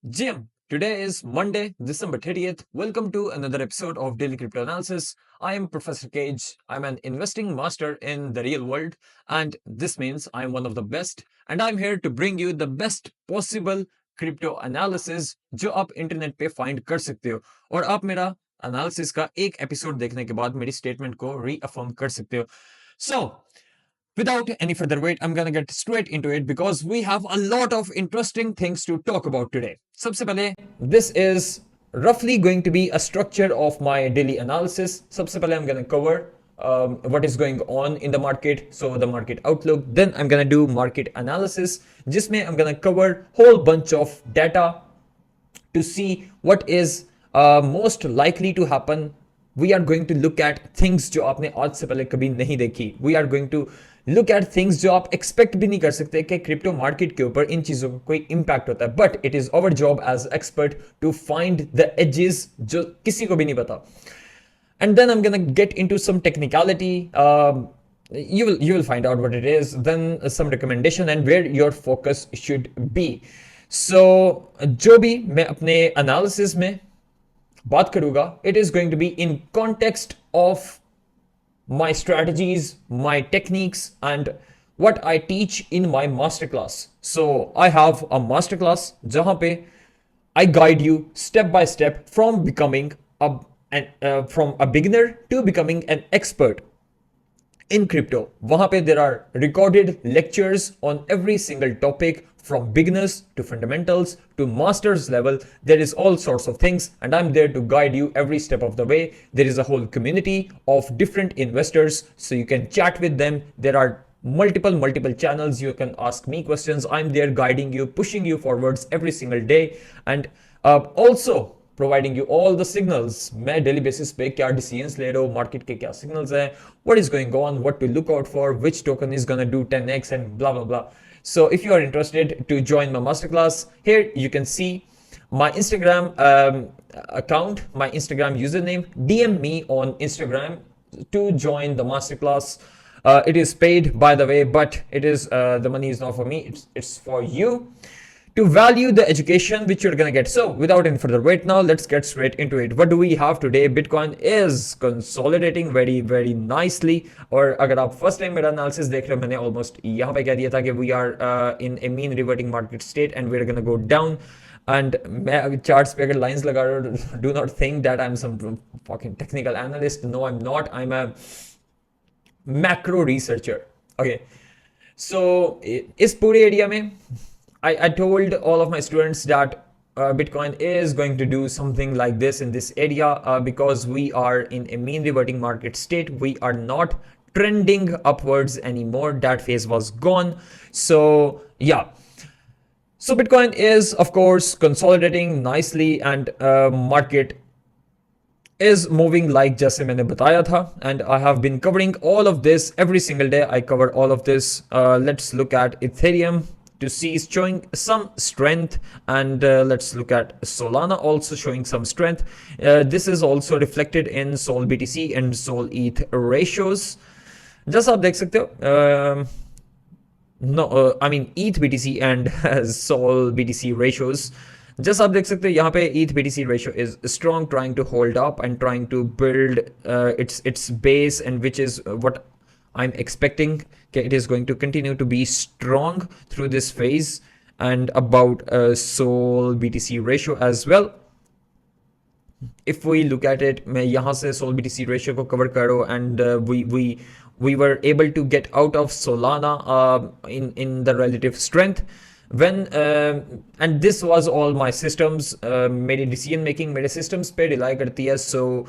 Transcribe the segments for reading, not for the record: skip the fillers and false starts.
Jim, today is Monday, December 30th. Welcome to another episode of Daily Crypto Analysis. I am Professor Cage. I'm an investing master in the real world, and this means I'm one of the best. And I'm here to bring you the best possible crypto analysis जो आप internet पे find कर सकते हो और आप मेरा analysis का एक एपिसोड देखने के बाद मेरी स्टेटमेंट को रीअफर्म कर सकते हो. So, without any further wait, I'm gonna get straight into it because we have a lot of interesting things to talk about today. सबसे पहले, this is roughly going to be a structure of my daily analysis. सबसे पहले I'm gonna cover what is going on in the market, so the market outlook. Then I'm gonna do market analysis, जिसमें I'm gonna cover whole bunch of data to see what is most likely to happen. We are going to look at things जो आपने आज से पहले कभी नहीं देखी. We are going to look at things जो आप expect भी नहीं कर सकते कि क्रिप्टो मार्केट के ऊपर इन चीज़ों का कोई impact होता है. But it is our job as expert to find the edges जो किसी को भी नहीं पता. And then I'm gonna get into some technicality. You will find out what it is. Then some recommendation and where your focus should be. So जो भी मैं अपने analysis में बात करूंगा, it is going to be in context of my strategies, my techniques, and what I teach in my masterclass. So I have a masterclass जहां पे I guide you step by step from becoming from a beginner to becoming an expert in crypto. वहां पे there are recorded lectures on every single topic from beginners to fundamentals to master's level. There is all sorts of things and I'm there to guide you every step of the way. There is a whole community of different investors so you can chat with them. There are multiple channels. You can ask me questions. I'm there guiding you, pushing you forwards every single day, and also providing you all the signals. मैं daily basis पे क्या decisions ले रहा हूँ, market के क्या signals हैं, what is going on, what to look out for, which token is gonna do 10x and blah blah blah. So if you are interested to join my masterclass, here you can see my Instagram account, my Instagram username. DM me on Instagram to join the masterclass. It is paid, by the way, but it is the money is not for me. It's for you to value the education which you're gonna get. So without any further wait, now let's get straight into it. What do we have today? Bitcoin is consolidating very nicely. और अगर आप first time मेरा analysis देख रहे हो, मैंने almost यहाँ पे कह दिया था कि we are in a mean reverting market state and we're gonna go down. And मैं charts पे अगर lines लगा रहा हूँ, do not think that I'm some fucking technical analyst. No, I'm not. I'm a macro researcher. Okay. So इस पूरे area में I told all of my students that Bitcoin is going to do something like this in this area because we are in a mean reverting market state. We are not trending upwards anymore. That phase was gone. So yeah. So Bitcoin is of course consolidating nicely and market is moving like जैसे मैंने बताया था, and I have been covering all of this every single day. I cover all of this. Let's look at Ethereum to see is showing some strength, and let's look at Solana also showing some strength. This is also reflected in Sol BTC and Sol ETH ratios. जैसा आप देख सकते हो, I mean ETH BTC and Sol BTC ratios. जैसा आप देख सकते हो यहाँ पे ETH BTC ratio is strong, trying to hold up and trying to build its base, and which is what I'm expecting. Okay, it is going to continue to be strong through this phase. And about Sol BTC ratio as well, if we look at it, मैं यहाँ से Sol BTC ratio को cover कर रहा हूँ, and we were able to get out of Solana in the relative strength when and this was all my systems. मेरी decision making मेरे systems पे rely करती है. So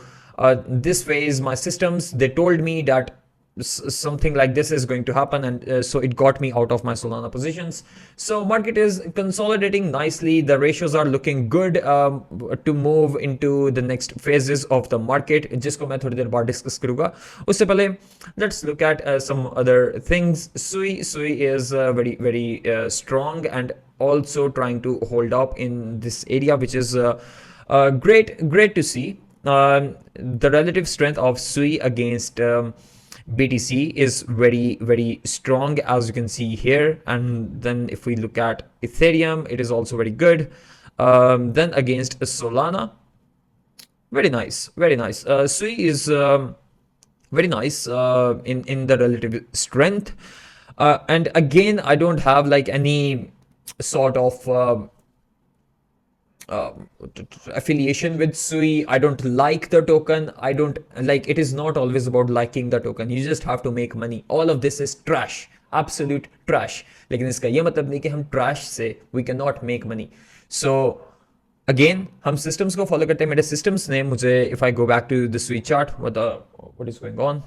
this phase my systems, they told me that something like this is going to happen, and so it got me out of my Solana positions. So market is consolidating nicely. The ratios are looking good to move into the next phases of the market, जिसको मैं थोड़ी देर बाद discuss करूँगा. उससे पहले let's look at some other things. Sui is very strong and also trying to hold up in this area, which is great to see. The relative strength of Sui against BTC is very strong, as you can see here. And then if we look at Ethereum, it is also very good. Then against Solana, very nice, very nice. Sui is very nice in the relative strength. And again, I don't have like any sort of uh, affiliation with Sui. I don't like the token. I don't like, it is not always about liking the token. You just have to make money. All of this is trash, absolute trash. लेकिन इसका ये मतलब नहीं कि हम trash से we cannot make money. So again, हम systems को follow करते हैं. मेरे systems ने मुझे, if I go back to the Sui chart, what is going on?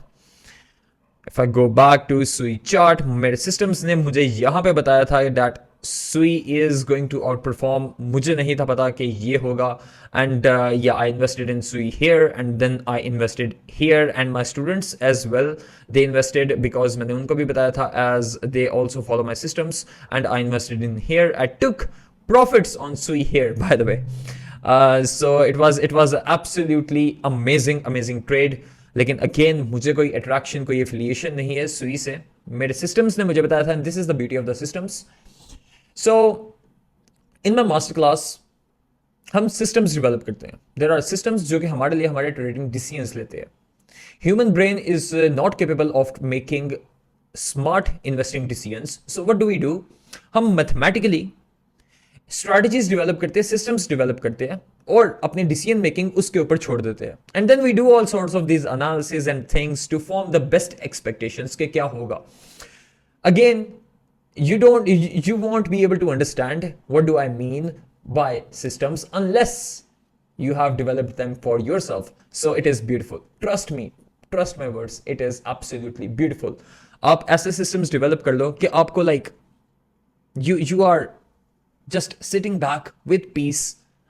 If I go back to Sui chart, मेरे systems ने मुझे यहाँ पे बताया था that Sui is going to outperform. मुझे नहीं था पता कि ये होगा. And yeah, I invested in Sui here, and then I invested here, and my students as well, they invested because मैंने उनको भी बताया था, as they also follow my systems, and I invested in here. I took profits on Sui here, by the way. So it was absolutely amazing trade. लेकिन again मुझे कोई attraction, कोई affiliation नहीं है सुई से. मेरे सिस्टम्स ने मुझे बताया था, and this is the beauty of the systems. So in my master class हम सिस्टम्स डेवलप करते हैं. देयर आर सिस्टम्स जो कि हमारे लिए हमारे ट्रेडिंग डिसीजंस लेते हैं. Human brain is not capable of making smart investing decisions. So what do we do? हम मैथमेटिकली स्ट्रैटेजीज डेवलप करते हैं, सिस्टम्स डेवलप करते हैं, और अपनी डिसीजन मेकिंग उसके ऊपर छोड़ देते हैं. And then we do all sorts of this analysis and things to form the best expectations के क्या होगा. Again, you won't be able to understand what do I mean by systems unless you have developed them for yourself. So it is beautiful. Trust me, trust my words, it is absolutely beautiful. आप ऐसे systems develop कर लो कि आपको like you are just sitting back with peace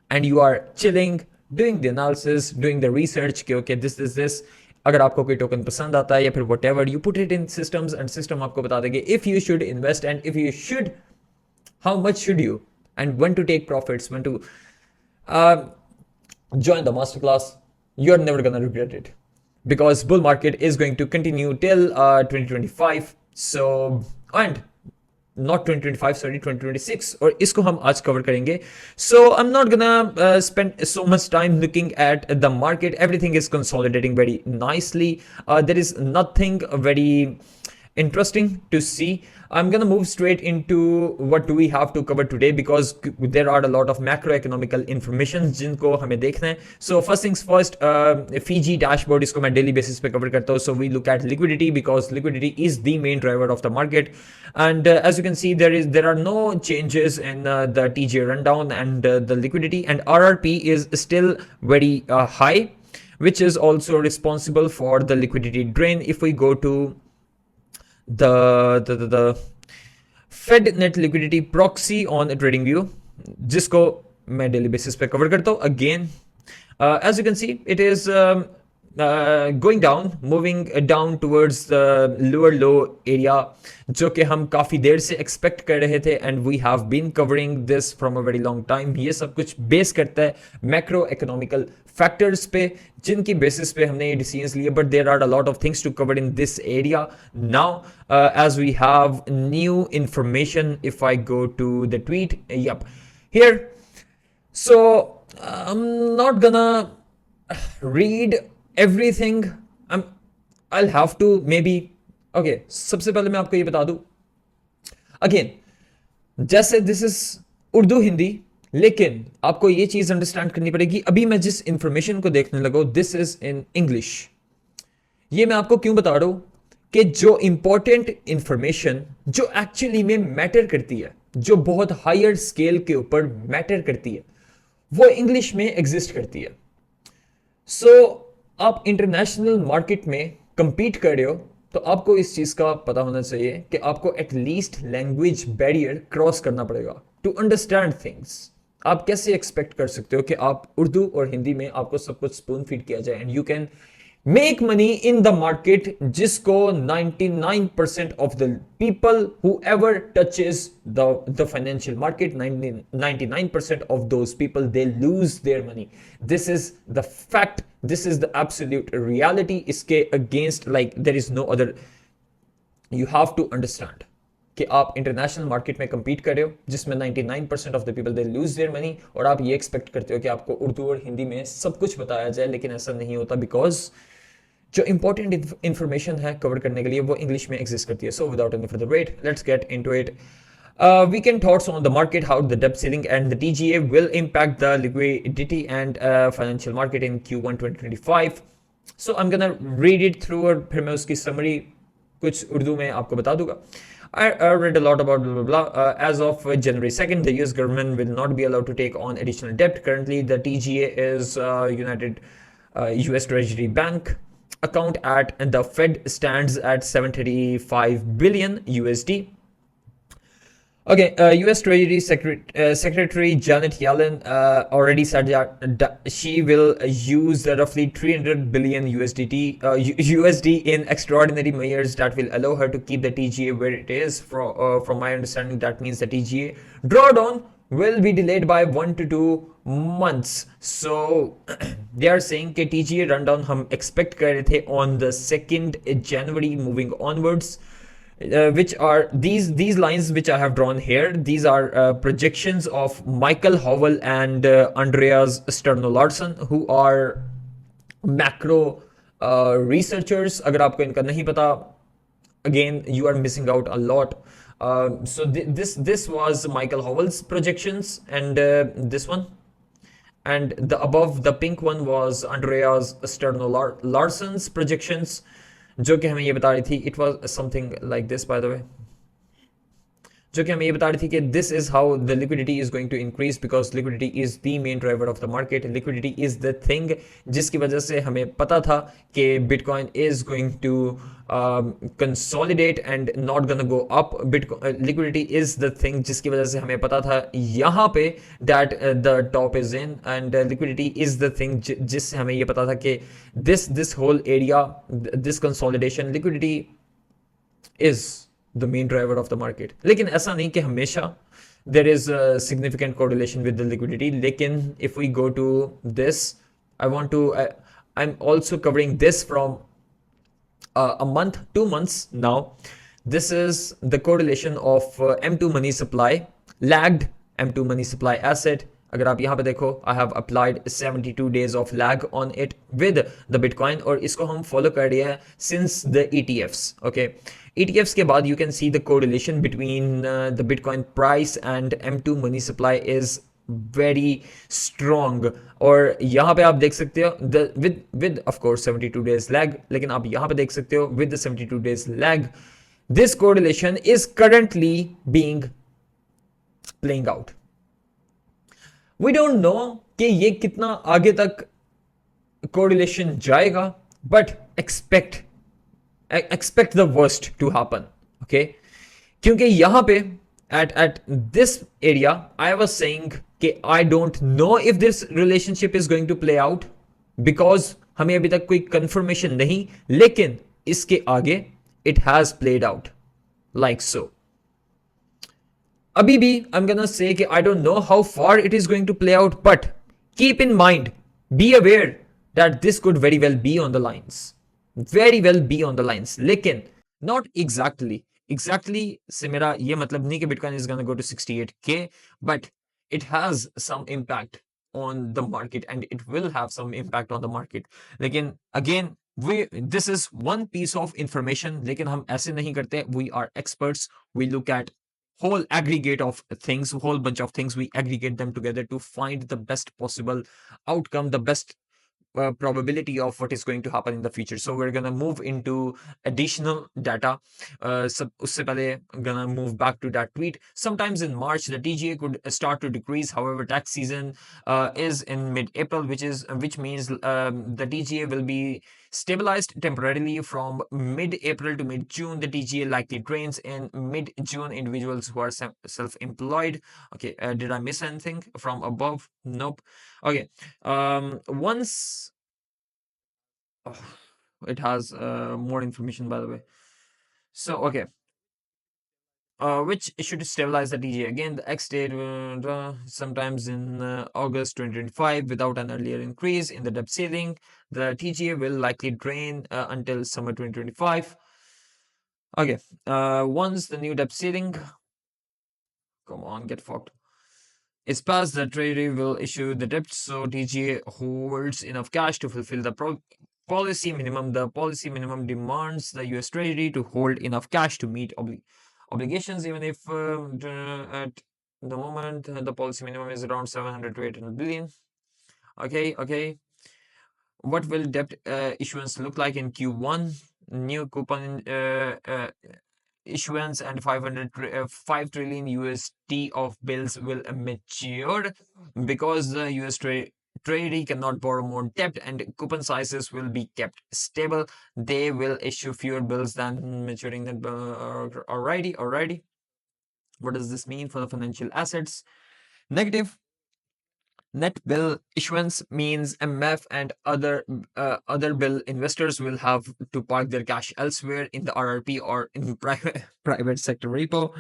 and you are chilling, doing the analysis, doing the research कि okay, this. अगर आपको कोई token पसंद आता है या फिर whatever, you put it in systems and system आपको बता देंगे if you should invest, and if you should, how much should you, and when to take profits, when to join the masterclass. You're never gonna regret it, because bull market is going to continue till 2025. So, and not 2025, sorry, 2026, और इसको हम आज cover करेंगे. So I'm not gonna spend so much time looking at the market. Everything is consolidating very nicely. There is nothing very interesting to see. I'm gonna move straight into what do we have to cover today, because there are a lot of macroeconomical information जिनको हमें देखना है. So first things first, Fiji dashboard इसको मैं daily basis पे cover करता हूँ. So we look at liquidity, because liquidity is the main driver of the market. And as you can see, there are no changes in the TJ rundown and the liquidity, and RRP is still very high, which is also responsible for the liquidity drain. If we go to the Fed net liquidity proxy on TradingView, जिसको मैं daily basis पे cover करता हूँ. Again, as you can see, it is going down, moving down towards the lower low area, जो कि हम काफ़ी देर से expect कर रहे थे, and we have been covering this from a very long time. ये सब कुछ बेस करता है macro economical factors पे, जिनकी basis पे हमने ये decisions लिए. But there are a lot of things to cover in this area now, as we have new information. If I go to the tweet, yep, here. So I'm not gonna read everything. I'll have to maybe, okay, सबसे पहले मैं आपको ये बता दूं, again, जैसे this is Urdu Hindi, लेकिन आपको ये चीज अंडरस्टैंड करनी पड़ेगी. अभी मैं जिस इंफॉर्मेशन को देखने लगा, दिस इज इन इंग्लिश. ये मैं आपको क्यों बता रहा हूं कि जो इंपॉर्टेंट इंफॉर्मेशन जो एक्चुअली में मैटर करती है, जो बहुत हायर स्केल के ऊपर मैटर करती है, वो इंग्लिश में एग्जिस्ट करती है. सो आप इंटरनेशनल मार्केट में compete कर रहे हो, तो आपको इस चीज का पता होना चाहिए कि आपको एटलीस्ट लैंग्वेज बैरियर क्रॉस करना पड़ेगा टू अंडरस्टैंड थिंग्स. आप कैसे एक्सपेक्ट कर सकते हो कि आप उर्दू और हिंदी में आपको सब कुछ स्पून फीड किया जाए, and you can make money in the market, जिसको 99% of the people whoever touches the financial market, 99% of those people, they lose their money. This is the fact, this is the absolute reality. Iske against, like, there is no other, you have to understand. कि आप international market में compete कर रहे हो जिसमें 99% of the people they lose their money, और आप ये एक्सपेक्ट करते हो कि आपको उर्दू और हिंदी में सब कुछ बताया जाए, लेकिन ऐसा नहीं होता बिकॉज जो इंपॉर्टेंट इंफॉर्मेशन है कवर करने के लिए वो इंग्लिश में एग्जिस्ट करती है. So without any further wait, let's get into it. Weekend thoughts on the market, how the debt ceiling and the TGA will impact the liquidity and financial market in Q1 2025. So I'm gonna read it through और फिर मैं उसकी summary कुछ उर्दू में आपको बता दूंगा. I read a lot about blah blah blah. As of January 2nd, the US government will not be allowed to take on additional debt. Currently, the TGA is United US Treasury Bank account at the Fed stands at 735 billion USD. Okay, U.S. Treasury Secretary Janet Yellen already said that she will use roughly 300 billion USD in extraordinary measures that will allow her to keep the TGA where it is. From my understanding, that means the TGA drawdown will be delayed by 1 to 2 months. So they are saying that TGA rundown हम expect कर रहे थे on the 2nd January moving onwards. Which are these lines which I have drawn here. These are projections of Michael Howell and Andreas Sterno-Larsen, who are macro researchers. अगर आपको इनका नहीं पता, again you are missing out a lot. So this was Michael Howell's projections, and this one, and the above the pink one was Andreas Sterno-Larsen's projections, जो कि हमें ये बता रही थी. It was something like this, by the way, जो कि हमें ये बता रही थी कि this is how the liquidity is going to increase because liquidity is the main driver of the market. Liquidity is the thing जिसकी वजह से हमें पता था कि Bitcoin is going to consolidate and not gonna go up. Liquidity is the thing जिसकी वजह से हमें पता था यहाँ पे that the top is in, and liquidity is the thing जिससे हमें ये पता था कि this whole area, this consolidation, liquidity is the main driver of the market. लेकिन ऐसा नहीं कि हमेशा there is a significant correlation with the liquidity. लेकिन if we go to this, I'm also covering this from a month, 2 months now. This is the correlation of M2 money supply, lagged M2 money supply asset. अगर आप यहाँ पे देखो, I have applied 72 days of lag on it with the Bitcoin, और इसको हम follow कर रहे हैं since the ETFs. Okay, ETFs के बाद you can see the correlation between the Bitcoin price and M2 money supply is very strong. और यहाँ पे आप देख सकते हो with of course 72 days lag, लेकिन आप यहाँ पे देख सकते हो with the 72 days lag, this correlation is currently being playing out. We don't know कि ये कितना आगे तक correlation जाएगा, but expect the worst to happen. Okay, क्योंकि यहाँ पे at this area I was saying कि I don't know if this relationship is going to play out because हमें अभी तक कोई confirmation नहीं, लेकिन इसके आगे it has played out like so. Abhi bhi, I'm gonna say कि I don't know how far it is going to play out, but keep in mind, be aware that this could very well be on the lines. Very well be on the lines. लेकिन not exactly से मेरा ये मतलब नहीं कि Bitcoin is gonna go to 68K, but it has some impact on the market and it will have some impact on the market. लेकिन again, this is one piece of information, लेकिन हम ऐसे नहीं करते. We are experts. We look at whole aggregate of things, whole bunch of things. We aggregate them together to find the best possible outcome, the best probability of what is going to happen in the future. So we're gonna move into additional data. Usse pehle gonna move back to that tweet. Sometimes in March, the TGA could start to decrease. However, tax season is in mid-April, which means the TGA will be stabilized temporarily from mid-April to mid-June. The TGA likely drains in mid-June. Individuals who are self-employed. Okay, did I miss anything from above? Nope. Okay. Once it has more information, by the way. So okay. Which should stabilize the TGA again. The X date sometimes in August 2025 without an earlier increase in the debt ceiling. The TGA will likely drain until summer 2025. Okay. Once the new debt ceiling, come on, get fucked. It's passed, the Treasury will issue the debt, so TGA holds enough cash to fulfill the policy minimum. The policy minimum demands the US Treasury to hold enough cash to meet obligations, even if at the moment the policy minimum is around 700 to 800 billion. Okay, okay. What will debt issuance look like in Q1? New coupon issuance and 5 trillion USD of bills will mature because the US Treasury cannot borrow more debt and coupon sizes will be kept stable. They will issue fewer bills than maturing net. Alrighty. What does this mean for the financial assets? Negative. Net bill issuance means MF and other bill investors will have to park their cash elsewhere in the RRP or in private sector repo.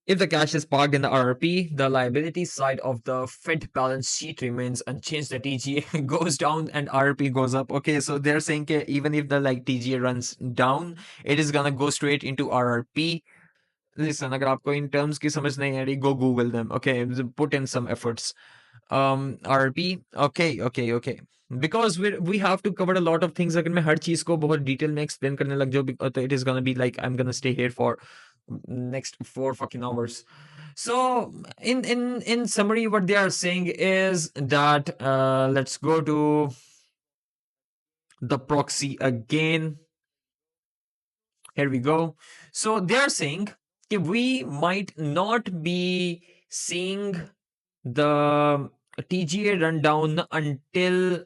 If the cash is parked in the RRP, the liability side of the Fed balance sheet remains unchanged. The TGA goes down and RRP goes up. Okay, so they're saying that even if the like TGA runs down, it is gonna go straight into RRP. Listen, अगर आपको in terms की समझ नहीं आ रही, go Google them. Okay, put in some efforts. RP, okay. Because we have to cover a lot of things. अगर मैं हर चीज को बहुत डिटेल में explain करने लग जाऊँ, तो it is gonna be like I'm gonna stay here for next 4 fucking hours. So in summary, what they are saying is that let's go to the proxy again. Here we go. So they are saying that we might not be seeing the TGA rundown until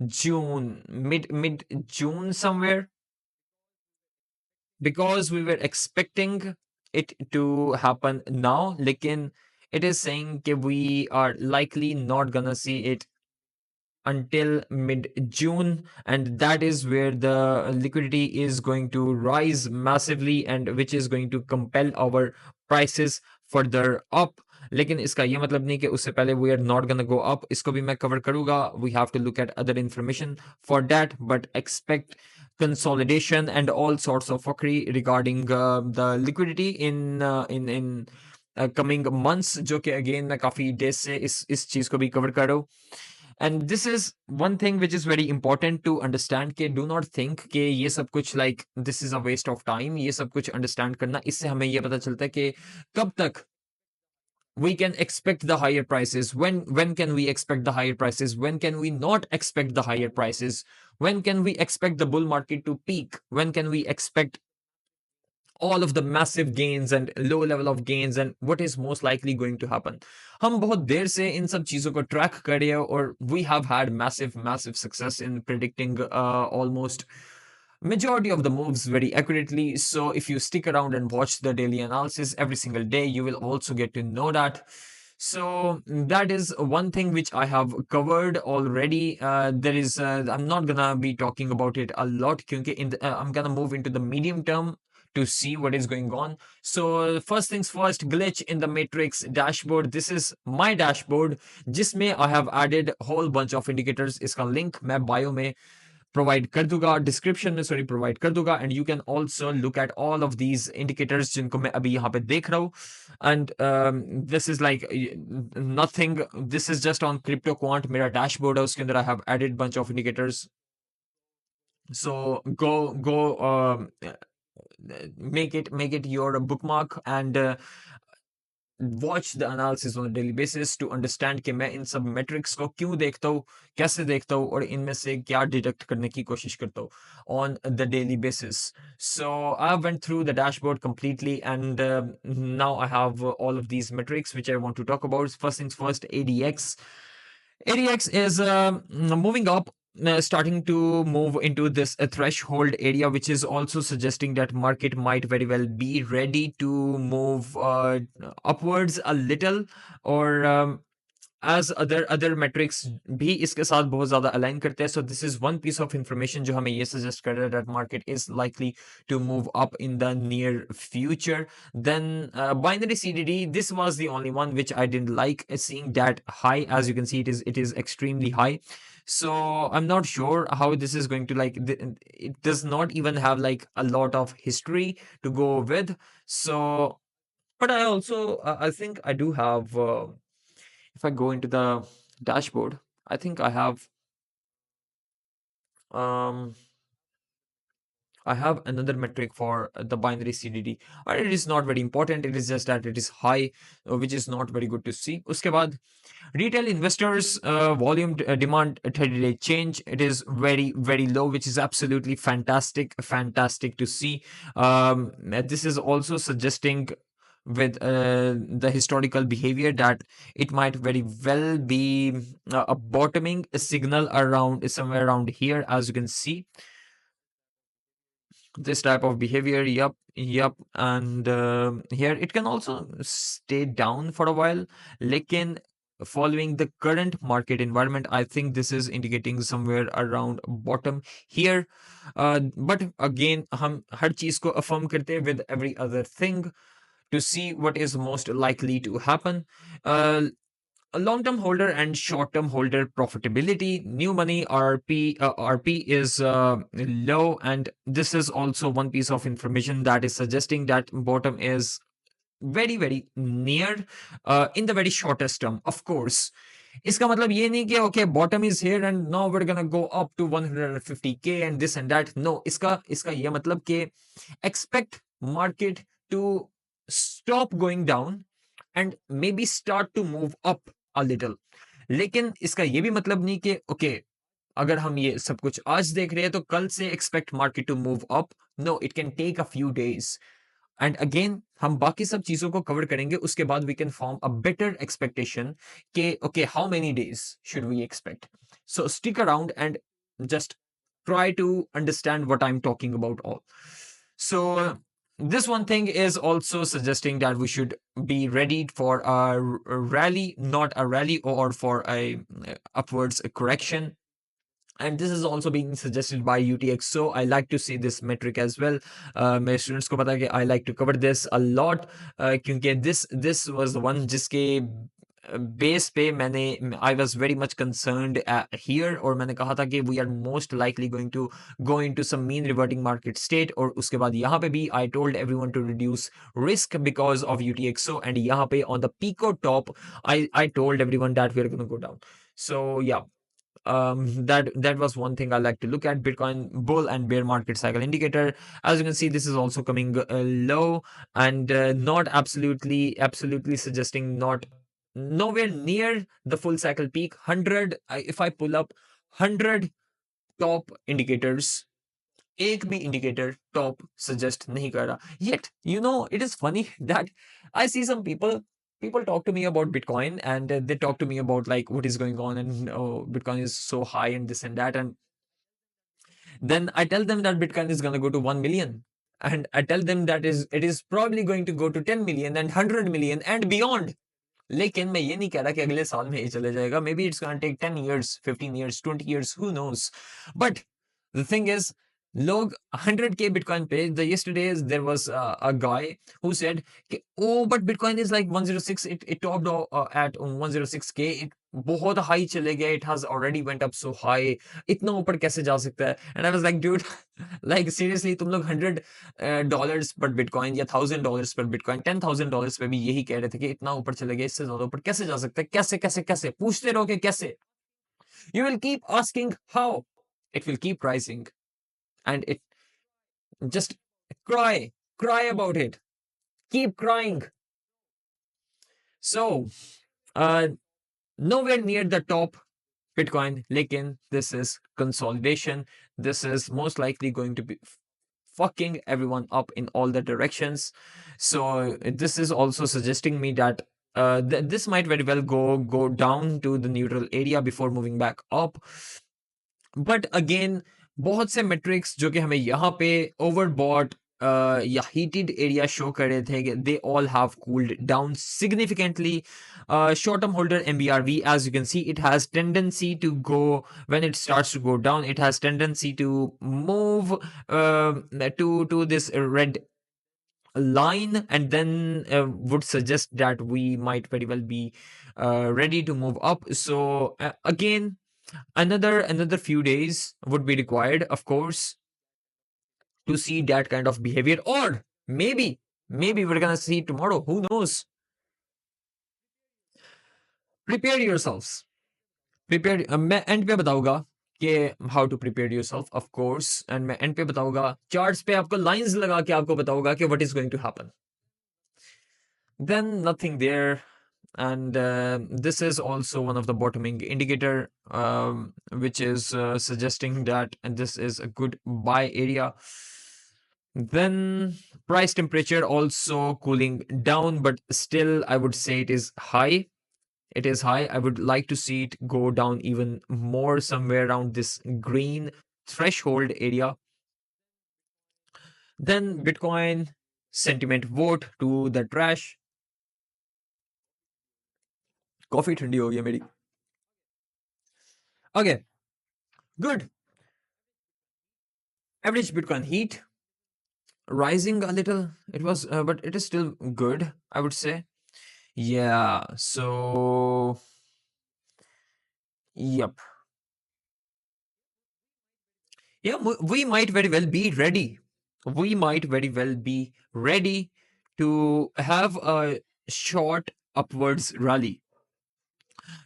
June, mid June somewhere, because we were expecting it to happen now. Lekin it is saying that we are likely not gonna see it until mid June, and that is where the liquidity is going to rise massively, and which is going to compel our prices further up. लेकिन इसका ये मतलब नहीं कि उससे पहले we are not gonna go up. इसको भी मैं cover करूंगा. We have to look at other information for that, but expect consolidation and all sorts of fuckery regarding the liquidity in coming months, जो कि again मैं काफी days से इस चीज को भी cover कर रहा हूँ. And this is one thing which is very important to understand कि do not think कि ये सब कुछ like this is a waste of time. ये सब कुछ understand करना, इससे हमें ये पता चलता है कि कब तक we can expect the higher prices. When can we expect the higher prices? When can we not expect the higher prices? When can we expect the bull market to peak? When can we expect all of the massive gains and low level of gains, and what is most likely going to happen? हम बहुत देर से इन सब चीजों को track कर रहे हैं, और we have had massive success in predicting almost majority of the moves very accurately. So if you stick around and watch the daily analysis every single day, you will also get to know that. So that is one thing which I have covered already. There is I'm not gonna be talking about it a lot क्योंकि I'm gonna move into the medium term to see what is going on. So first things first, glitch in the matrix dashboard. This is my dashboard जिसमें I have added whole bunch of indicators. इसका link मैं bio में provide कर दूंगा, description में sorry provide कर दूंगा, and you can also look at all of these indicators जिनको मैं अभी यहाँ पे देख रहा हूँ. And this is like nothing, this is just on crypto quant. मेरा dashboard है, उसके अंदर I have added bunch of indicators. So go make it your bookmark and watch the analysis on a daily basis to understand कि मैं इन सब metrics को क्यों देखता हूँ, कैसे देखता हूँ, और इनमें से क्या deduct करने की कोशिश करता हूँ on the daily basis. So I went through the dashboard completely, and now I have all of these metrics which I want to talk about. First things first, ADX. ADX is moving up, starting to move into this threshold area, which is also suggesting that market might very well be ready to move upwards a little, or as other metrics भी इसके साथ बहुत ज्यादा align करते हैं. So this is one piece of information जो हमें ये सजेस्ट कर रहा है that market is likely to move up in the near future. Then binary CDD, this was the only one which I didn't like seeing that high. As you can see, it is extremely high. So I'm not sure how this is going to like. It does not even have like a lot of history to go with. So, but I also I think I do have. If I go into the dashboard, I think um I have another metric for the binary CDD. But it is not very important. It is just that it is high, which is not very good to see. Uske baad, retail investors volume demand 30-day change. It is very low, which is absolutely fantastic to see. This is also suggesting with the historical behavior that it might very well be a bottoming signal around somewhere around here, as you can see this type of behavior. Yup. And here it can also stay down for a while. Lekin following the current market environment, I think this is indicating somewhere around bottom here. But again, हम हर चीज को affirm करते हैं with every other thing to see what is most likely to happen. Uh, a long-term holder and short-term holder profitability, new money RP is low, and this is also one piece of information that is suggesting that bottom is very near in the very shortest term. Of course, इसका मतलब ये नहीं कि okay, bottom is here and now we're gonna go up to 150k and this and that. No, इसका इसका ये मतलब कि expect market to stop going down and maybe start to move up a little. लेकिन इसका ये भी मतलब नहीं कि ओके, अगर हम ये सब कुछ आज देख रहे हैं तो कल से expect market to move up. No, it can take a few days. And again हम बाकी सब चीजों को कवर करेंगे, उसके बाद we can form a better expectation के okay how many days should we expect. So stick around and just try to understand what I'm talking about all. So this one thing is also suggesting that we should be ready for a rally, not a rally, or for a upwards correction. And this is also being suggested by UTXO. I like to see this metric as well. मेरे students को पता है कि I like to cover this a lot, क्योंकि this was the one जिसके base पे मैंने I was very much concerned here, और मैंने कहा था कि we are most likely going to go into some mean reverting market state. और उसके बाद यहाँ पे भी I told everyone to reduce risk because of UTXO. And यहाँ पे on the pico top I told everyone that we are gonna go down. So yeah, that was one thing I like to look at. Bitcoin bull and bear market cycle indicator. As you can see, this is also coming low, and not absolutely suggesting not nowhere near the full cycle peak. 100, if I pull up 100 top indicators, एक भी indicator top suggest नहीं कर रहा. Yet, it is funny that I see some people talk to me about Bitcoin, and they talk to me about like what is going on, and oh, Bitcoin is so high and this and that. And then I tell them that Bitcoin is going to go to 1 million. And I tell them that it is probably going to go to 10 million and 100 million and beyond. लेकिन मैं ये नहीं कह रहा कि अगले साल में ये चले जाएगा. Maybe it's going to take 10 years, 15 years, 20 years, who knows. But the thing is, लोग 100k Bitcoin पे, yesterday there was a guy who said oh, but Bitcoin is like 106, it topped at 106k, it बहुत high चले गया, it has already went up so high, इतना ऊपर कैसे जा सकता है. And I was like, dude, like seriously, तुम लोग $100 पर बिटकॉइन या $1,000 पर बिटकॉइन, $10,000 पे भी यही कह रहे थे कि इतना ऊपर चले गए, इससे ज्यादा ऊपर कैसे जा सकता है, कैसे कैसे कैसे पूछते रहोगे कैसे. You will keep asking how. It will keep rising, and it just cry about it, keep crying. So nowhere near the top Bitcoin, lekin this is consolidation. This is most likely going to be fucking everyone up in all the directions. So this is also suggesting me that this might very well go down to the neutral area before moving back up. But again, बहुत से metrics जो कि हमें यहाँ पे overbought yeah, heated area show कर रहे थे कि they all have cooled down significantly. Short term holder MBRV, as you can see, it has tendency to go, when it starts to go down, it has tendency to move to this red line, and then would suggest that we might very well be ready to move up. So again, another few days would be required, of course, to see that kind of behavior, or maybe we're gonna see tomorrow, who knows. Prepare yourselves. Prepare, मैं end पे बताऊंगा कि how to prepare yourself, of course, and मैं end पे बताऊंगा, charts पे आपको lines लगा के आपको बताऊंगा कि what is going to happen. Then nothing there, and this is also one of the bottoming indicator, which is suggesting that this is a good buy area. Then price temperature also cooling down, but still I would say it is high. It is high. I would like to see it go down even more, somewhere around this green threshold area. Then Bitcoin sentiment vote to the trash. Coffee ठंडी हो गई है मेरी. Okay, good. Average Bitcoin heat rising a little. It was, but it is still good, I would say. Yeah. So, yep. Yeah, we might very well be ready. We might very well be ready to have a short upwards rally.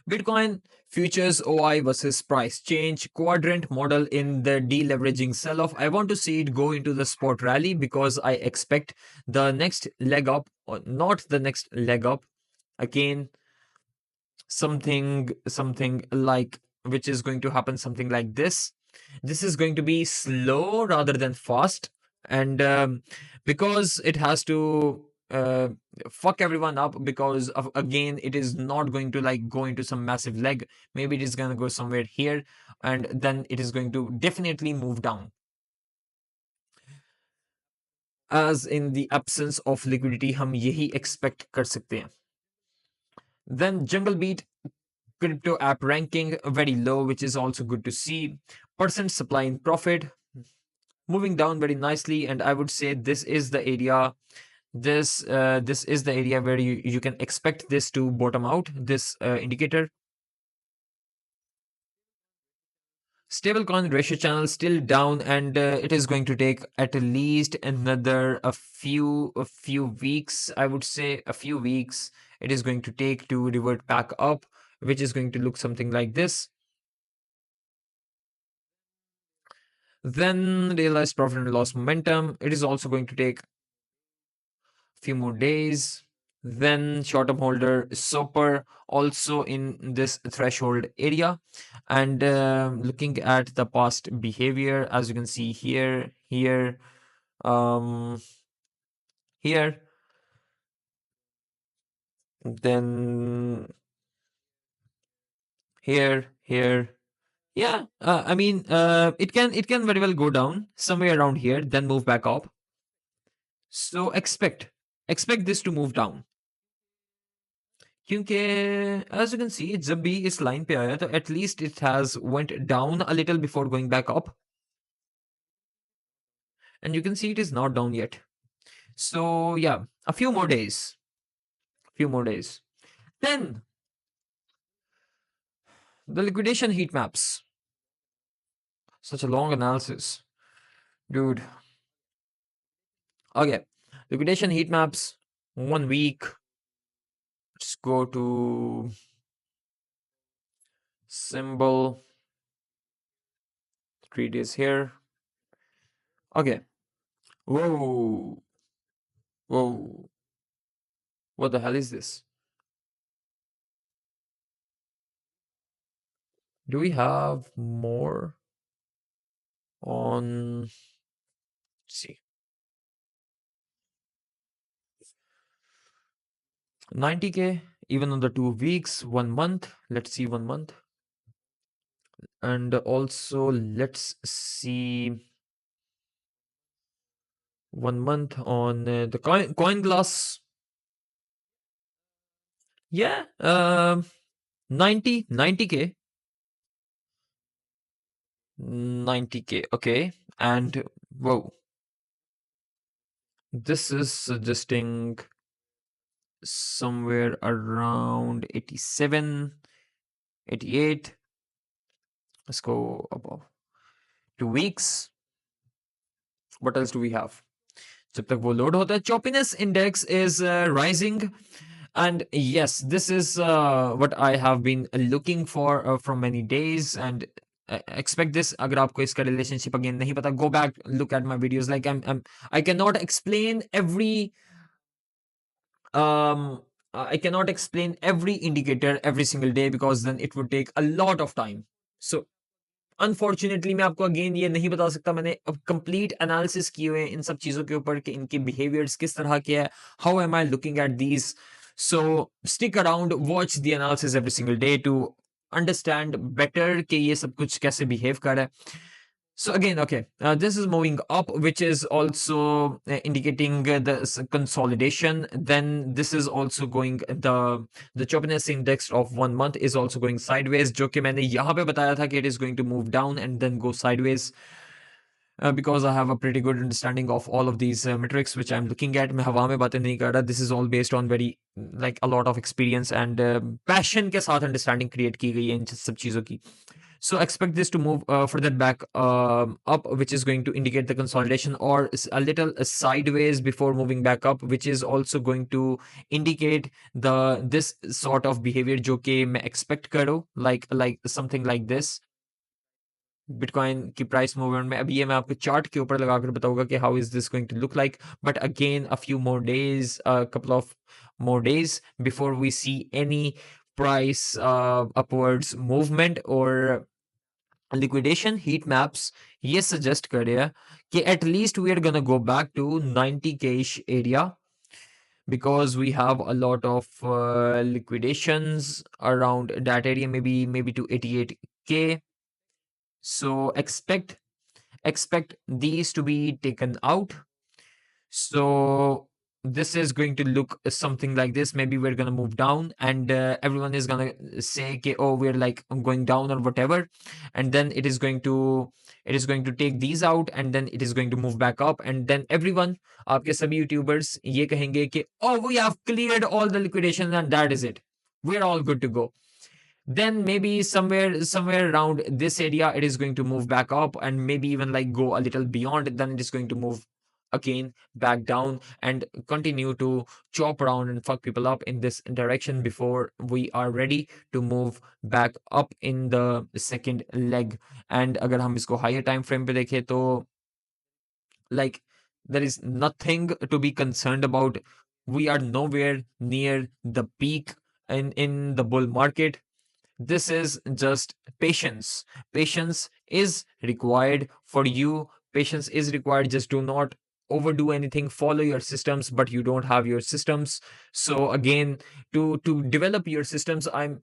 Bitcoin futures OI versus price change quadrant model in the deleveraging sell off. I want to see it go into the spot rally because I expect the next leg up, or not the next leg up, again, something like, which is going to happen something like this. This is going to be slow rather than fast, and because it has to fuck everyone up, because of, again, it is not going to like go into some massive leg. Maybe it is going to go somewhere here, and then it is going to definitely move down, as in the absence of liquidity हम यही expect कर सकते हैं. Then jungle beat crypto app ranking very low, which is also good to see. Percent supply in profit moving down very nicely, and I would say this is the area. This is the area where you can expect this to bottom out. This indicator. Stablecoin ratio channel still down, and it is going to take at least another a few weeks. I would say a few weeks. It is going to take to revert back up, which is going to look something like this. Then realized profit and loss momentum. It is also going to take a few more days. Then short-term holder super also in this threshold area. And looking at the past behavior, as you can see here, um, here, then here. Yeah, I mean, it can very well go down somewhere around here, then move back up. So expect this to move down. क्योंकि as you can see, जब भी इस line पे आया तो at least it has went down a little before going back up, and you can see it is not down yet. So yeah, a few more days. Then the liquidation heat maps. Such a long analysis, dude. Okay, liquidation heat maps. 1 week. Let's go to symbol. 3 days here. Okay. Whoa. Whoa. What the hell is this? Do we have more on? Let's see. 90K, even on the 2 weeks, 1 month. Let's see 1 month. And also let's see 1 month on the coin glass. Yeah, 90k. 90k. Okay. And whoa, this is suggesting somewhere around 87, 88. Let's go above 2 weeks. What else do we have? जब तक वो load होता है, choppiness index is rising. And yes, this is what I have been looking for from many days. And expect this. अगर आपको इसका relationship again नहीं पता, go back, look at my videos. Like I cannot explain every um I cannot explain every indicator every single day because then it would take a lot of time. So unfortunately मैं आपको again ये नहीं बता सकता, मैंने अब complete analysis किए हुए हैं इन सब चीज़ों के ऊपर कि इनके बिहेवियर्स किस तरह के हैं, how am I looking at these. So stick around, watch the analysis every single day to understand better कि ये सब कुछ कैसे बिहेव कर रहा है. So again, okay, this is moving up, which is also indicating the consolidation. Then this is also going the choppiness index of 1 month is also going sideways. जो कि मैंने यहाँ पे बताया था कि it is going to move down and then go sideways. Because I have a pretty good understanding of all of these metrics which I'm looking at. मैं हवा में बातें नहीं कर रहा. This is all based on very like a lot of experience and passion के साथ understanding create की गई है इन सब चीज़ों की. So expect this to move further back up, which is going to indicate the consolidation, or a little sideways before moving back up, which is also going to indicate this sort of behavior जो कि मैं expect करो, like something like this. Bitcoin की price movement में अभी ये मैं आपको चार्ट के ऊपर लगाकर बताऊंगा कि how is this going to look like. But again a few more days, couple of more days before we see any price upwards movement or liquidation. Heat maps ये suggest कर रहे हैं कि at least we are gonna go back to 90k-ish area because we have a lot of liquidations around that area, maybe to 88k. So expect these to be taken out. So this is going to look something like this. Maybe we're going to move down and everyone is going to say okay, oh, we're like going down or whatever, and then it is going to take these out and then it is going to move back up, and then everyone, आपके सभी YouTubers ये कहेंगे कि oh, we have cleared all the liquidations and that is it, we're all good to go. Then maybe somewhere around this area it is going to move back up and maybe even like go a little beyond, then it is going to move again back down and continue to chop around and fuck people up in this direction before we are ready to move back up in the second leg. And अगर हम इसको higher time frame पे देखें तो like there is nothing to be concerned about. We are nowhere near the peak in the bull market. This is just patience. Patience is required for you. Patience is required. Just do not overdo anything. Follow your systems, but you don't have your systems. So again, to develop your systems, I'm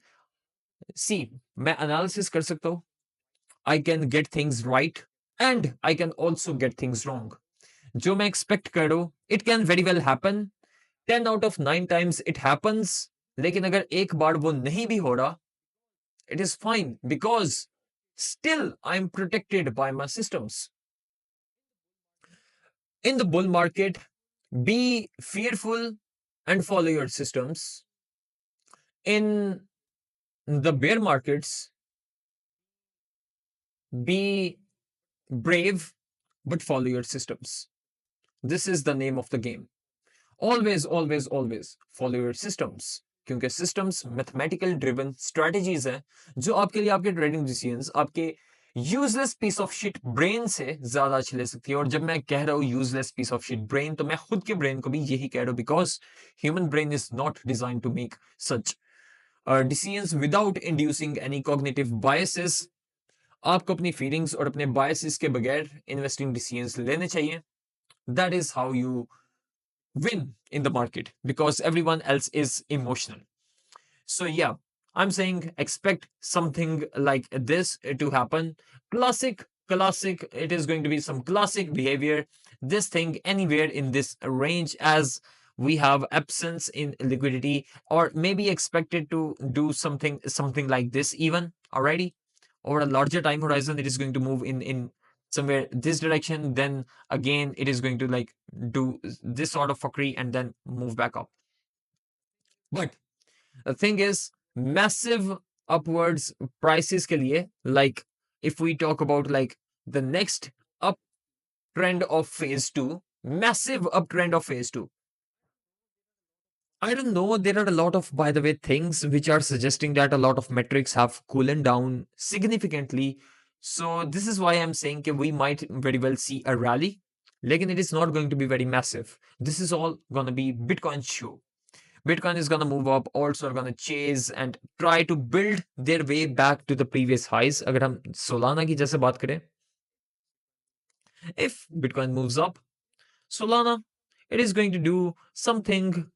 see, मैं analysis कर सकता हूँ. I can get things right and I can also get things wrong. जो मैं expect करो, it can very well happen. 10 out of 9 times it happens. लेकिन अगर एक बार वो नहीं भी हो रहा, it is fine because still I'm protected by my systems. In the bull market, be fearful and follow your systems. In the bear markets, be brave but follow your systems. This is the name of the game. Always, always, always follow your systems. क्योंकि systems mathematical driven strategies हैं जो आपके लिए आपके trading decisions आपके useless piece of shit brain से ज्यादा अच्छी ले सकती है. और जब मैं कह रहा हूँ useless piece of shit brain तो मैं खुद के brain को भी यही कह रहा हूँ because human brain is not designed to make such decisions without inducing any cognitive biases. आपको अपनी feelings और अपने biases के बगैर investing decisions लेने चाहिए. That is how you win in the market because everyone else is emotional. So yeah, I'm saying expect something like this to happen. Classic classic, it is going to be some classic behavior. This thing anywhere in this range, as we have absence in liquidity, or maybe expected to do something like this even already. Over a larger time horizon, it is going to move in somewhere this direction, then again it is going to like do this sort of fuckery and then move back up. But the thing is, massive upwards prices ke liye, like if we talk about like the next uptrend of phase 2, massive uptrend of phase 2, I don't know. There are a lot of, by the way, things which are suggesting that a lot of metrics have cooled down significantly. So this is why I'm saying that we might very well see a rally. Lekin it is not going to be very massive. This is all gonna be Bitcoin show. Bitcoin is gonna move up, also are gonna chase and try to build their way back to the previous highs. अगर हम Solana की जैसे बात करें, if Bitcoin moves up, Solana, it is going to do something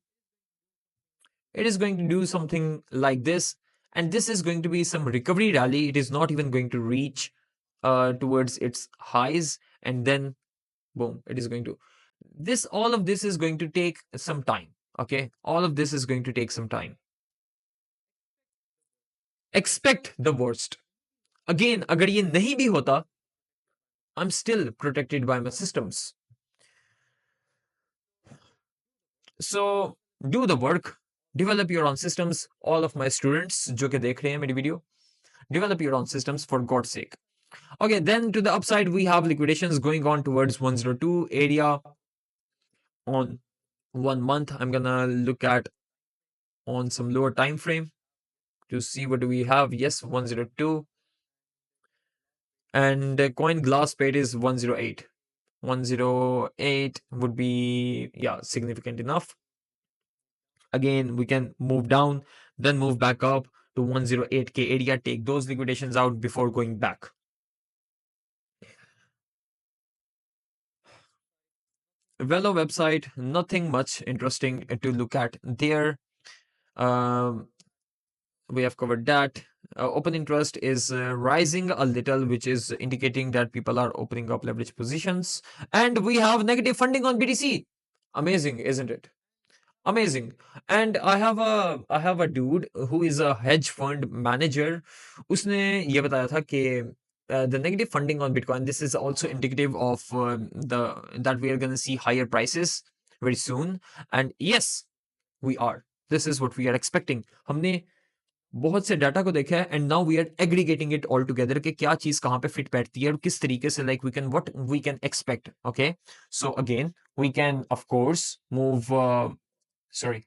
it is going to do something like this, and this is going to be some recovery rally. It is not even going to reach towards its highs, and then boom, it is going to this all of this is going to take some time. Okay, all of this is going to take some time. Expect the worst. Again, agar ye nahi bhi hota, I'm still protected by my systems. So do the work, develop your own systems. All of my students जो कि देख रहे हैं मेरी video, develop your own systems for God's sake. Okay, then to the upside, we have liquidations going on towards 102 area on 1 month. I'm gonna look at on some lower time frame to see what do we have. Yes, 102, and coin glass paid is 108. 108 would be, yeah, significant enough. Again, we can move down, then move back up to 108k area, take those liquidations out before going back. Velo website, nothing much interesting to look at there. Um, we have covered that. Open interest is rising a little, which is indicating that people are opening up leverage positions. And we have negative funding on BTC. Amazing, isn't it? Amazing. And I have a dude who is a hedge fund manager. उसने ये बताया था कि the negative funding on Bitcoin, this is also indicative of the that we are going to see higher prices very soon. And yes, we are. This is what we are expecting. हमने बहुत से data को देखा है, and now we are aggregating it all together कि क्या चीज कहाँ पे फिट बैठती है और किस तरीके से like we can what we can expect. Okay, so again we can of course move sorry.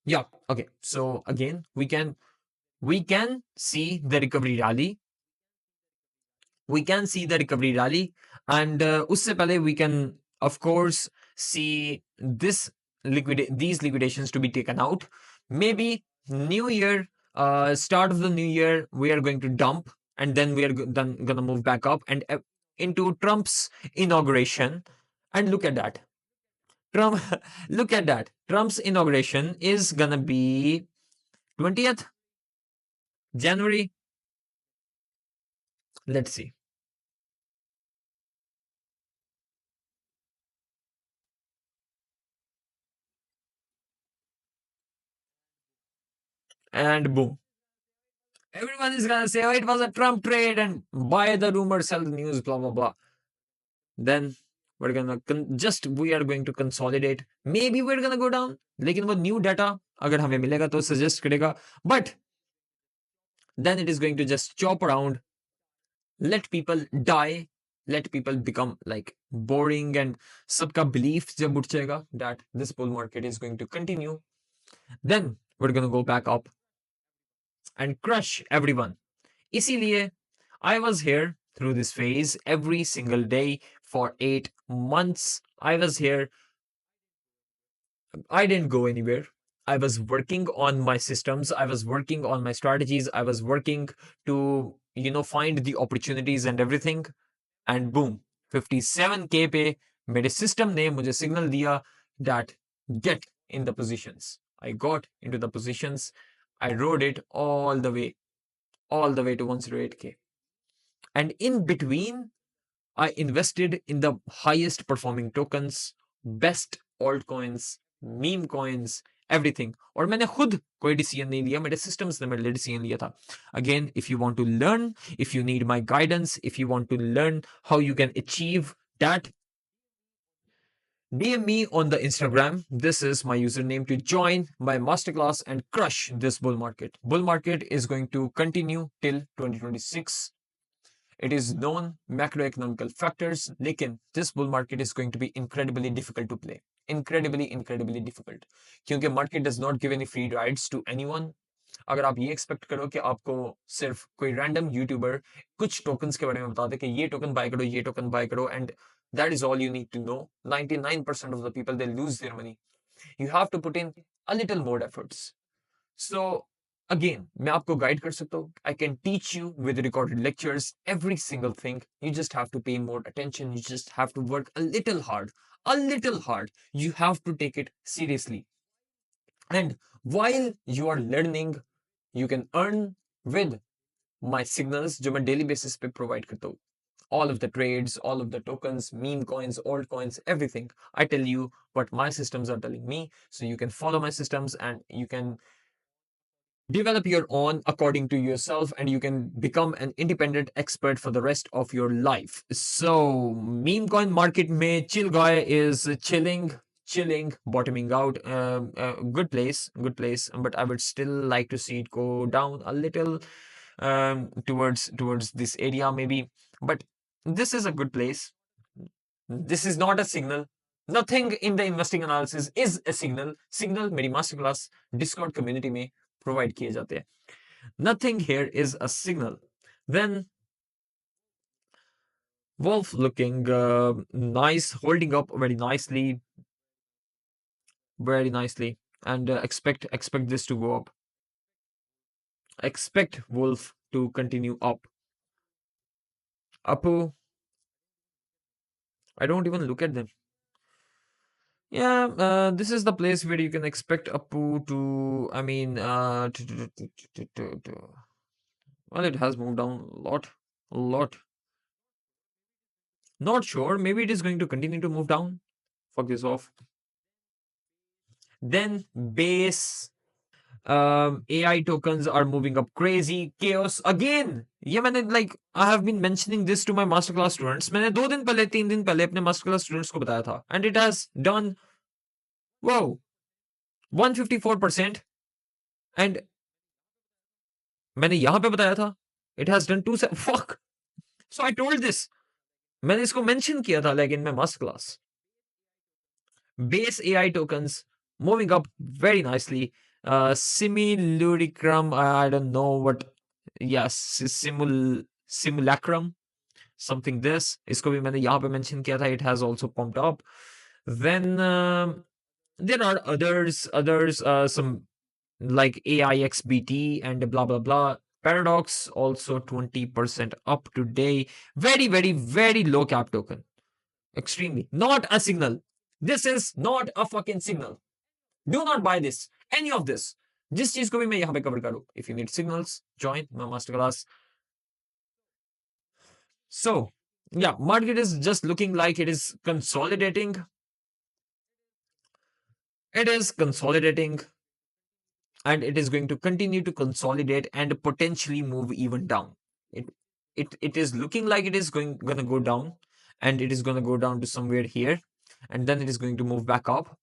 Yeah, okay, so again we can see the recovery rally. We can see the recovery rally, and usse pehle we can of course see these liquidations to be taken out. Maybe new year, start of the new year, we are going to dump, and then we are then gonna move back up and into Trump's inauguration. And look at that, Trump. Look at that, Trump's inauguration is gonna be 20th January. Let's see. And boom, everyone is gonna say, "Oh, it was a Trump trade," and buy the rumor, sell the news, blah blah blah. Then we're gonna we are going to consolidate. Maybe we're gonna go down. लेकिन वो new data अगर हमें मिलेगा तो suggest करेगा. But then it is going to just chop around, let people die, let people become like boring, and सबका belief जब उठ जाएगा that this bull market is going to continue, then we're gonna go back up and crush everyone. इसीलिए I was here through this phase every single day for 8 months. I was here. I didn't go anywhere. I was working on my systems. I was working on my strategies. I was working to, find the opportunities and everything. And boom, 57k पे मेरे system ने मुझे signal दिया that get in the positions. I got into the positions. I rode it all the way. all the way to 108K. And in between, I invested in the highest performing tokens, best altcoins, meme coins, everything. और मैंने खुद कोई decision नहीं लिया, मेरे systems ने मेरे लिए डिसीजन लिया था. Again, if you want to learn, if you need my guidance, if you want to learn how you can achieve that, DM me on the Instagram. This is my username to join my masterclass and crush this bull market. Bull market is going to continue till 2026. It is known macroeconomical factors, लेकिन this bull market is going to be incredibly difficult to play. Incredibly difficult. क्योंकि market does not give any free rides to anyone. अगर आप ये expect करो कि आपको सिर्फ कोई रैंडम यूट्यूबर कुछ टोकन्स के बारे में बता दे कि ये टोकन बाय करो, ये टोकन बाय करो, and that is all you need to know. 99% of the people, they lose their money. You have to put in a little more efforts. So again, मैं आपको गाइड कर सकता हूँ. I can teach you with recorded lectures every single thing. You just have to pay more attention. You just have to work a little hard. A little hard. You have to take it seriously. And while you are learning, you can earn with my signals जो मैं daily basis पे provide करता हूँ. All of the trades, all of the tokens, meme coins, altcoins, everything. I tell you what my systems are telling me, so you can follow my systems and you can develop your own according to yourself, and you can become an independent expert for the rest of your life. So meme coin market mein chill guy is chilling, bottoming out. Good place, but I would still like to see it go down a little, towards this area maybe. But this is a good place. This is not a signal. Nothing in the investing analysis is a signal. Signal मेरी masterclass Discord community में provide किए जाते हैं. Nothing here is a signal. Then Wolf looking nice, holding up very nicely, and expect this to go up. Expect Wolf to continue up. Apu, I don't even look at them. Yeah, this is the place where you can expect Apu to, I mean, well, it has moved down a lot. Not sure. Maybe it is going to continue to move down. Fuck this off. Then base. AI tokens are moving up crazy. Chaos again. ये मैंने like I have been mentioning this to my masterclass students. मैंने 2 दिन पहले 3 दिन पहले अपने masterclass students को बताया था. And it has done, wow, 154%. And मैंने यहाँ पे बताया था. It has done 2 fuck. So I told this. मैंने इसको mention किया था like in my masterclass. Base AI tokens moving up very nicely. Simulacrum, I don't know what. Yes, simulacrum, something this. इसको भी मैंने यहाँ पे mention किया था. It has also pumped up. Then there are others, some like AIXBT and blah blah blah. Paradox also 20% up today. Very low cap token. Extremely. Not a signal. This is not a fucking signal. Do not buy this. Any of this. जिस चीज को भी मैं यहाँ पे cover करूँ. If you need signals, join my masterclass. So, yeah, market is just looking like it is consolidating. It is consolidating, and it is going to continue to consolidate and potentially move even down. It is looking like it is gonna go down, and it is gonna go down to somewhere here, and then it is going to move back up.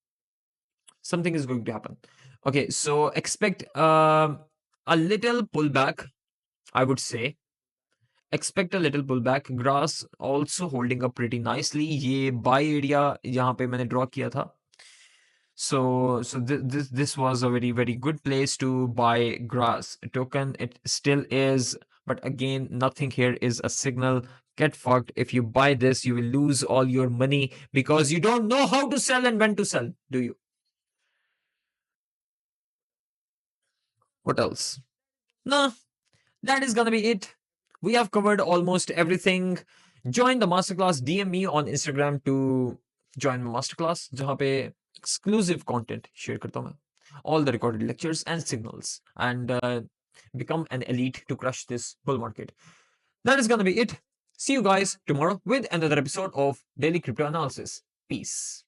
Something is going to happen. Okay, so expect a little pullback, I would say. Expect a little pullback. Grass also holding up pretty nicely. ये buy area यहाँ पे मैंने draw किया था. So this was a very good place to buy grass token. It still is, but again, nothing here is a signal. Get fucked. If you buy this, you will lose all your money because you don't know how to sell and when to sell, do you? What else? No, that is gonna be it. We have covered almost everything. Join the masterclass. DM me on Instagram to join my masterclass, जहाँ पे exclusive content share करता हूँ मैं. All the recorded lectures and signals. And become an elite to crush this bull market. That is going to be it. See you guys tomorrow with another episode of Daily Crypto Analysis. Peace.